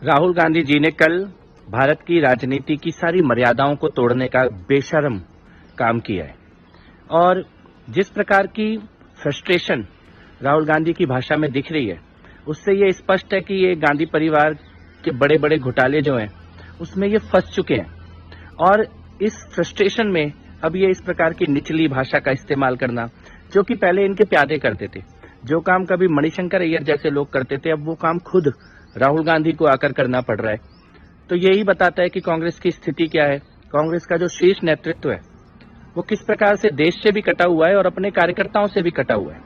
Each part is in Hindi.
राहुल गांधी जी ने कल भारत की राजनीति की सारी मर्यादाओं को तोड़ने का बेशर्म काम किया है और जिस प्रकार की फ्रस्ट्रेशन राहुल गांधी की भाषा में दिख रही है उससे ये स्पष्ट है कि ये गांधी परिवार के बड़े बड़े घोटाले जो हैं उसमें ये फंस चुके हैं और इस फ्रस्ट्रेशन में अब ये इस प्रकार की निचली भाषा का इस्तेमाल करना जो कि पहले इनके प्यादे करते थे, जो काम कभी मणिशंकर अय्यर जैसे लोग करते थे, अब वो काम खुद राहुल गांधी को आकर करना पड़ रहा है। तो यही बताता है कि कांग्रेस की स्थिति क्या है, कांग्रेस का जो शीर्ष नेतृत्व है वो किस प्रकार से देश से भी कटा हुआ है और अपने कार्यकर्ताओं से भी कटा हुआ है।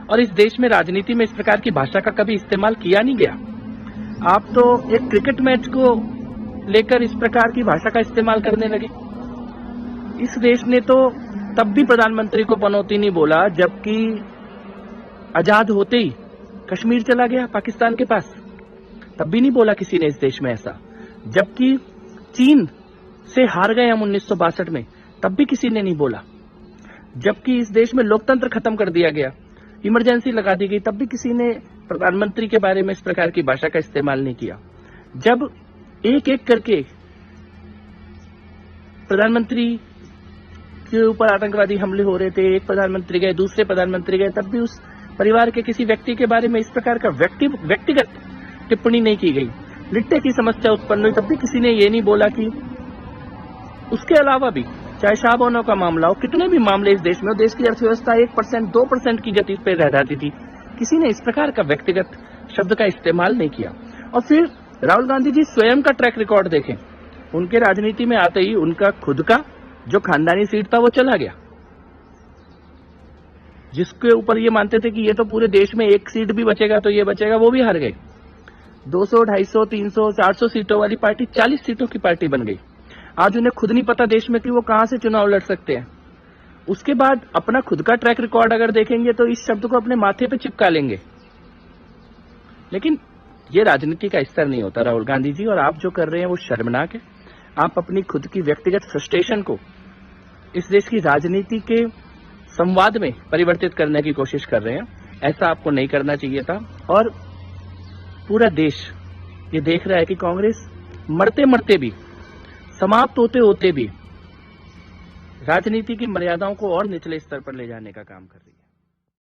और इस देश में राजनीति में इस प्रकार की भाषा का कभी इस्तेमाल किया नहीं गया। आप तो एक क्रिकेट मैच को लेकर इस प्रकार की भाषा का इस्तेमाल करने लगे। इस देश ने तो तब भी प्रधानमंत्री को पनौती नहीं बोला जबकि आजाद होते ही कश्मीर चला गया पाकिस्तान के पास, तब भी नहीं बोला किसी ने इस देश में ऐसा। जबकि चीन से हार गए हम 1962 में, तब भी किसी ने नहीं बोला। जबकि इस देश में लोकतंत्र खत्म कर दिया गया, इमरजेंसी लगा दी गई, तब भी किसी ने प्रधानमंत्री के बारे में इस प्रकार की भाषा का इस्तेमाल नहीं किया। जब एक एक करके प्रधानमंत्री के ऊपर आतंकवादी हमले हो रहे थे, एक प्रधानमंत्री गए, दूसरे प्रधानमंत्री गए, तब भी उस परिवार के किसी व्यक्ति के बारे में इस प्रकार का व्यक्तिगत टिप्पणी नहीं की गई। लिट्टे की समस्या उत्पन्न हुई, तब भी किसी ने ये नहीं बोला कि उसके अलावा भी चाहे शाहबानो का मामला हो, कितने भी मामले इस देश में हो, देश की अर्थव्यवस्था 1% 2% की गति पर रह जाती थी, किसी ने इस प्रकार का व्यक्तिगत शब्द का इस्तेमाल नहीं किया। और फिर राहुल गांधी जी स्वयं का ट्रैक रिकॉर्ड देखें, उनके राजनीति में आते ही उनका खुद का जो खानदानी सीट था वो चला गया, जिसके ऊपर ये मानते थे कि ये तो पूरे देश में एक सीट भी बचेगा तो ये बचेगा, वो भी हार गए। 200, 250, 300, 400 सीटों वाली पार्टी 40 सीटों की पार्टी बन गई। आज उन्हें खुद नहीं पता देश में कि वो कहां से चुनाव लड़ सकते हैं। उसके बाद अपना खुद का ट्रैक रिकॉर्ड अगर देखेंगे तो इस शब्द को अपने माथे पे चिपका लेंगे। लेकिन ये राजनीति का स्तर नहीं होता राहुल गांधी जी, और आप जो कर रहे हैं वो शर्मनाक है। आप अपनी खुद की व्यक्तिगत फ्रस्ट्रेशन को इस देश की राजनीति के संवाद में परिवर्तित करने की कोशिश कर रहे हैं। ऐसा आपको नहीं करना चाहिए था। और पूरा देश ये देख रहा है कि कांग्रेस मरते मरते भी, समाप्त होते होते भी राजनीति की मर्यादाओं को और निचले स्तर पर ले जाने का काम कर रही है।